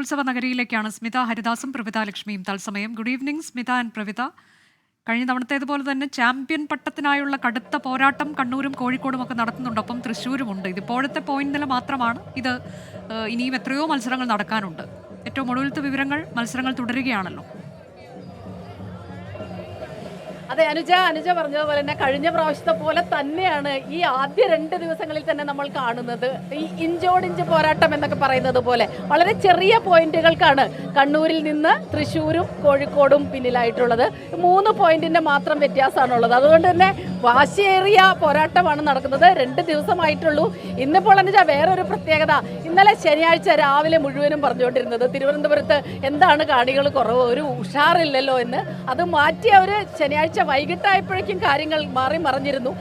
രഥോത്സവ നഗരിയിലേക്കാണ് സ്മിത ഹരിദാസും പ്രവിത ലക്ഷ്മിയും തത്സമയം. Good evening Smitha and Pravitha. കഴിഞ്ഞ തവണത്തേതുപോലെ തന്നെ ചാമ്പ്യൻ പട്ടത്തിനായുള്ള കടുത്ത പോരാട്ടം കണ്ണൂരും കോഴിക്കോടും ഒക്കെ നടത്തുന്നുണ്ട്, ഒപ്പം തൃശ്ശൂരുമുണ്ട്. ഇതിപ്പോഴത്തെ പോയിന്റ് നില മാത്രമാണ്. ഇത് ഇനിയും എത്രയോ മത്സരങ്ങൾ നടക്കാനുണ്ട്. ഏറ്റവും ഒടുവിലത്തെ വിവരങ്ങൾ, മത്സരങ്ങൾ തുടരുകയാണല്ലോ. അതെ അനുജ പറഞ്ഞതുപോലെ തന്നെ കഴിഞ്ഞ പ്രാവശ്യത്തെ പോലെ തന്നെയാണ് ഈ ആദ്യ 2 ദിവസങ്ങളിൽ തന്നെ നമ്മൾ കാണുന്നത്. ഈ ഇഞ്ചോടിഞ്ച് പോരാട്ടം എന്നൊക്കെ പറയുന്നത് പോലെ വളരെ ചെറിയ പോയിന്റുകൾക്കാണ് കണ്ണൂരിൽ നിന്ന് തൃശ്ശൂരും കോഴിക്കോടും പിന്നിലായിട്ടുള്ളത്. 3 പോയിന്റിന്റെ മാത്രം വ്യത്യാസമാണുള്ളത്. അതുകൊണ്ട് തന്നെ വാശിയേറിയ പോരാട്ടമാണ് നടക്കുന്നത്. 2 ദിവസമായിട്ടുള്ളൂ. ഇന്നിപ്പോൾ അനുജ വേറൊരു പ്രത്യേകത, ഇന്നലെ ശനിയാഴ്ച രാവിലെ മുഴുവനും പറഞ്ഞുകൊണ്ടിരുന്നത് തിരുവനന്തപുരത്ത് എന്താണ് കാണികൾ കുറവ്, ഒരു ഉഷാറില്ലല്ലോ എന്ന്. അത് മാറ്റി അവർ ശനിയാഴ്ച വൈകിട്ടായപ്പോഴേക്കും കാര്യങ്ങൾ മാറി മറിഞ്ഞിരുന്നു.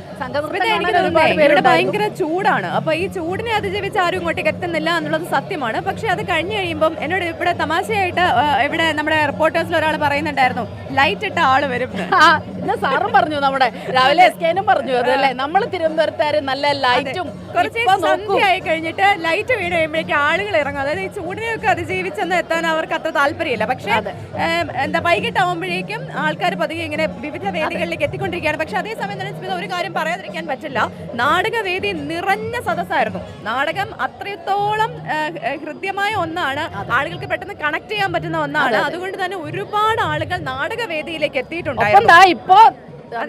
ഭയങ്കര ചൂടാണ്. അപ്പൊ ഈ ചൂടിനെ അതിജീവിച്ച് ആരും ഇങ്ങോട്ടേക്ക് എത്തുന്നില്ല എന്നുള്ളത് സത്യമാണ്. പക്ഷെ അത് കഴിഞ്ഞ് കഴിയുമ്പോൾ എന്നോട് ഇവിടെ തമാശയായിട്ട് ഇവിടെ നമ്മുടെ റിപ്പോർട്ടേഴ്സിൽ ഒരാൾ പറയുന്നുണ്ടായിരുന്നു, ലൈറ്റ് ഇട്ട ആള് വരും. ഇന്ന് സാറും പറഞ്ഞു, നമ്മുടെ രാവിലെ എസ്കേനും പറഞ്ഞു അതല്ലേ, നമ്മൾ തിരുവനന്തപുരത്തുകാർ നല്ല ലൈറ്റും കുറച്ച് സന്ധ്യയായി കഴിഞ്ഞിട്ട് ലൈറ്റ് വീണ് കഴിയുമ്പോഴേക്കും ആളുകൾ ഇറങ്ങും. അതായത് ഈ ചൂടിനെയൊക്കെ അതിജീവിച്ചെന്ന് എത്താൻ അവർക്ക് അത്ര താല്പര്യമില്ല. പക്ഷെ വൈകിട്ടാവുമ്പോഴേക്കും ആൾക്കാർ പതിയെ ഇങ്ങനെ വിവിധ വേദികളിലേക്ക് എത്തിക്കൊണ്ടിരിക്കുകയാണ്. പക്ഷെ അതേസമയം തന്നെ സ്മിത ഒരു കാര്യം പറയാതിരിക്കാൻ പറ്റില്ല, നാടകവേദി നിറഞ്ഞ സദസ്സായിരുന്നു. നാടകം അത്രത്തോളം ഹൃദ്യമായ ഒന്നാണ്, ആളുകൾക്ക് പെട്ടെന്ന് കണക്ട് ചെയ്യാൻ പറ്റുന്ന ഒന്നാണ്. അതുകൊണ്ട് തന്നെ ഒരുപാട് ആളുകൾ നാടകവേദിയിലേക്ക് എത്തിയിട്ടുണ്ടായിരുന്നു. ഇപ്പോ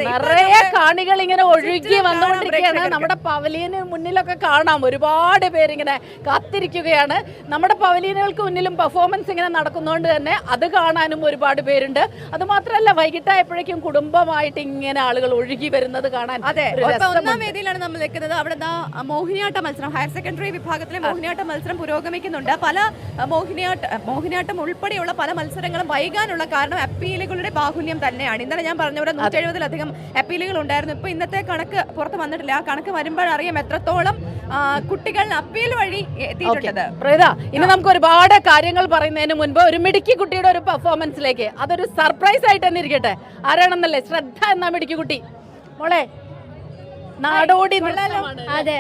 നിറയെ കാണികൾ ഇങ്ങനെ ഒഴുകി വന്നുകൊണ്ടിരിക്കുകയാണ്. നമ്മുടെ പവലിയന് മുന്നിലൊക്കെ കാണാം ഒരുപാട് പേരിങ്ങനെ കാത്തിരിക്കുകയാണ്. നമ്മുടെ പവലിയനുകൾക്ക് മുന്നിലും പെർഫോമൻസ് ഇങ്ങനെ നടക്കുന്നതുകൊണ്ട് തന്നെ അത് കാണാനും ഒരുപാട് പേരുണ്ട്. അത് മാത്രമല്ല വൈകിട്ടായപ്പോഴേക്കും കുടുംബമായിട്ട് ഇങ്ങനെ ആളുകൾ ഒഴുകി വരുന്നത് കാണാൻ. അതെ, ഒന്നാം വേദിയിലാണ് നമ്മൾ നിൽക്കുന്നത്. അവിടെ മോഹിനിയാട്ട മത്സരം, ഹയർ സെക്കൻഡറി വിഭാഗത്തിലെ മോഹിനിയാട്ട മത്സരം പുരോഗമിക്കുന്നുണ്ട്. പല മോഹിനിയാട്ടം ഉൾപ്പെടെയുള്ള പല മത്സരങ്ങളും വൈകാനുള്ള കാരണം അപ്പീലുകളുടെ ബാഹുല്യം തന്നെയാണ്. ഇന്നലെ ഞാൻ പറഞ്ഞ 170 അപ്പീലുകൾ ഉണ്ടായിരുന്നു. ഇപ്പൊ ഇന്നത്തെ കണക്ക് പുറത്ത് വന്നിട്ടില്ല. ആ കണക്ക് വരുമ്പോഴറിയാം എത്രത്തോളം കുട്ടികൾ അപ്പീൽ വഴി എത്തിയിട്ടുണ്ട്. ഇനി നമുക്ക് ഒരുപാട് കാര്യങ്ങൾ പറയുന്നതിന് മുൻപ് ഒരു മിടുക്കി കുട്ടിയുടെ ഒരു പെർഫോമൻസിലേക്ക്, അതൊരു സർപ്രൈസ് ആയിട്ട് തന്നെ ഇരിക്കട്ടെ. ആരാണെന്നല്ലേ, ശ്രദ്ധ എന്ന മിടുക്കി കുട്ടി മോളെ നാടോടി. അതെ,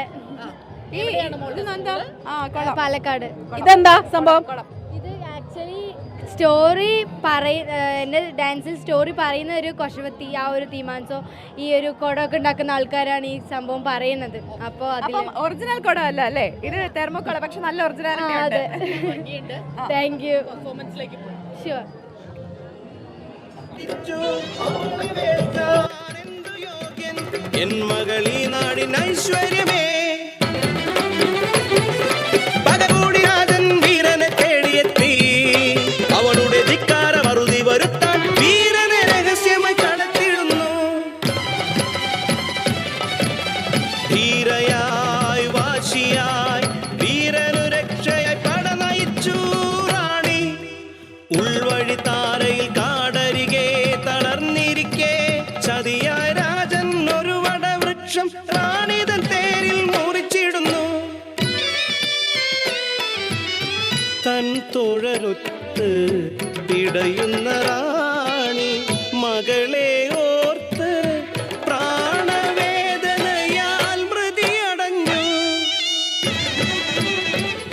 പാലക്കാട്. ഇതെന്താ സംഭവം? ഇത് ആക്ച്വലി സ്റ്റോറി എൻ്റെ ഡാൻസിൽ സ്റ്റോറി പറയുന്ന ഒരു കൊശവത്തി, ആ ഒരു തീമാൻസോ, ഈ ഒരു കുടമൊക്കെ ഉണ്ടാക്കുന്ന ആൾക്കാരാണ് ഈ സംഭവം പറയുന്നത്. അപ്പോൾ ഒറിജിനൽ കുട അല്ല അല്ലേ, ഇത് തെർമോക്കുട, പക്ഷെ നല്ല ഒറിജിനാലിറ്റി. അതെ, താങ്ക് യു. ഷുവർ. എൻ മകളീ നാടിൻ ഐശ്വര്യമേ, ധീരയായി വാശിയായി വീരനുരക്ഷയായി പടനയിച്ചു റാണി. ഉൾവഴി താരയിൽ കാടരികെ തളർന്നിരിക്കെ ചതിയായ രാജൻ ഒരു വടവൃക്ഷം റാണിതൻ തേരിൽ മുറിച്ചിടുന്നു. തൻ തോഴരൊത്ത് പിടയുന്ന റാണി മകളെ ഓർത്ത്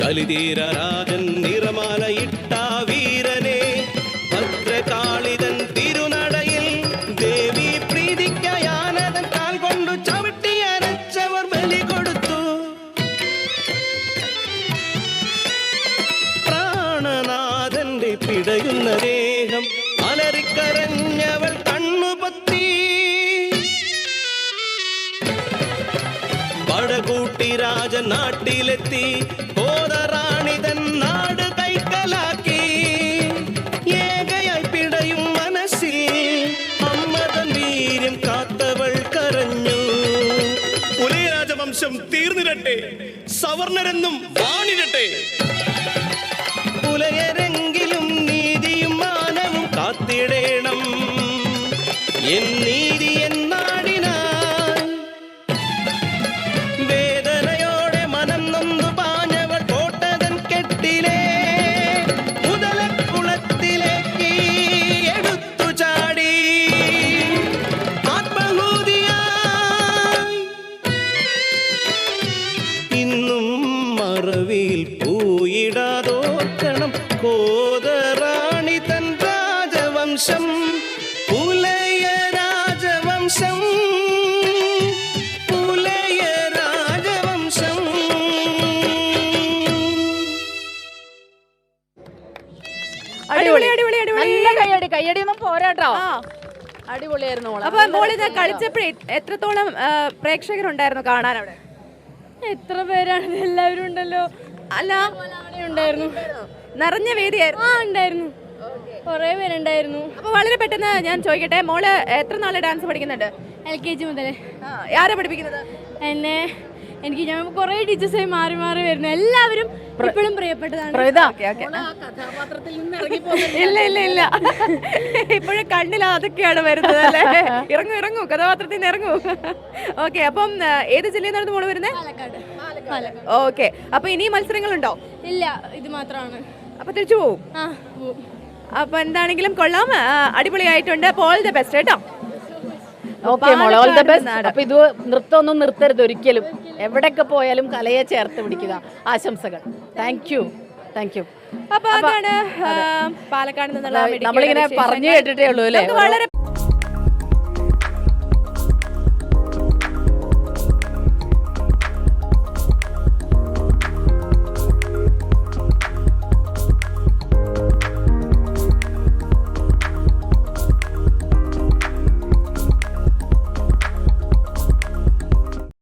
കലിതീരാജൻ നിറമാലയിട്ട വീരനെ ഭദ്രകാളിതൻ തിരുനടയിൽ ദേവി പ്രീതിക്കയാനതൻ കാൽ കൊണ്ടു ചവിട്ടിയരച്ചവർ ബലി കൊടുത്തു. പ്രാണനാഥന്റെ പിടയുന്ന ദേഹം അലറിക്കരഞ്ഞവൾ കണ്ണുപൊത്തി. പടകൂട്ടി രാജൻ നാട്ടിലെത്തി, റാണിതൻ നാട് കൈക്കലാക്കി. ഏകയായി പിടയും മനസ്സിൽ അമ്മതൻ വീര്യം കാത്തവൾ കരഞ്ഞു. പുലയ രാജവംശം തീർന്നിരട്ടെ, സവർണരെന്നും വാണിരട്ടെ. പുലയരെങ്കിലും നീതിയും മാനവും കാത്തിടേണം. എൻ നീതി എന്നാടിനാ വേദനയോടെ മനം നൊന്നു പാഞ്ഞവൾ കോട്ടതൻ കെട്ടിലെ മുതലക്കുളത്തിലേക്ക് എടുത്തു ചാടി. ആത്മഹൂതിയായി ഇന്നും മറവിൽ പോയിടാതോർക്കണം. രാജവംശം പുലയ രാജവംശം പുലയ രാജവംശം. അടിപൊളി അടിപൊളി അടിപൊളി. നല്ല കയ്യടിയൊന്നും പോരാട്ടോ. ആ. അടിപൊളിയായിരുന്നു മോളെ. അപ്പൊ മോളിത് കളിച്ചപ്പോഴേ എത്രത്തോളം പ്രേക്ഷകരുണ്ടായിരുന്നു കാണാൻ അവിടെ? എത്ര പേരാണ്? എല്ലാവരും ഉണ്ടല്ലോ. അല്ല അവിടെ ഉണ്ടായിരുന്നു. നിറഞ്ഞ വേദിയായിരുന്നു. ആ ഉണ്ടായിരുന്നു, കുറേ പേരുണ്ടായിരുന്നു. അപ്പൊ വളരെ പെട്ടെന്ന് ഞാൻ ചോദിക്കട്ടെ, മോള് എത്ര നാളെ ഡാൻസ് പഠിക്കുന്നുണ്ട്? LKG മുതലേ ആരാ പഠിപ്പിക്കുന്നത്? എനിക്ക് ഞാൻ കുറേ ടീച്ചേഴ്സായി മാറി മാറി വരുന്നു. എല്ലാവരും ഇപ്പോഴും പ്രിയപ്പെട്ടതാണ്. Pravitha, okay okay. മോള് ആ കഥാപാത്രത്തിൽ നിന്ന് ഇറങ്ങിപ്പോകുന്നില്ല. ഇല്ല ഇല്ല ഇല്ല, ഇപ്പോഴും കണ്ണിൽ അതൊക്കെയാണ് വരുന്നത് അല്ലേ? ഇറങ്ങൂ ഇറങ്ങൂ, കഥാപാത്രത്തിൽ നിന്ന് ഇറങ്ങൂ. ഓക്കെ, അപ്പം ഏത് ജില്ലയിൽ നിന്നാണ് മോള് വരുന്നത്? പാലക്കാട്. ഓക്കെ, അപ്പൊ ഇനി മത്സരങ്ങളുണ്ടോ? ഇല്ല, ഇത് മാത്രമാണ്. അപ്പൊ തിരിച്ചു പോവും. ആ പോവും. അപ്പൊ എന്താണെങ്കിലും കൊള്ളാം, അടിപൊളിയായിട്ടുണ്ട്. അപ്പോൾ ഓൾ ദ ബെസ്റ്റ് കേട്ടോ. ഓക്കെ മോളെ, ഓൾ ദ പാലക്കാട് ബെസ്റ്റ്. നാട്. അപ്പൊ ഇത് നൃത്തമൊന്നും നിർത്തരുത് ഒരിക്കലും. എവിടെയൊക്കെ പോയാലും കലയെ ചേർത്ത് പിടിക്കുക. ആശംസകൾ. Thank you. അപ്പൊ അതാണ് പാലക്കാട് നിന്നുള്ള നമ്മളിങ്ങനെ പറഞ്ഞു കേട്ടിട്ടേ ഉള്ളൂ അല്ലേ? വളരെ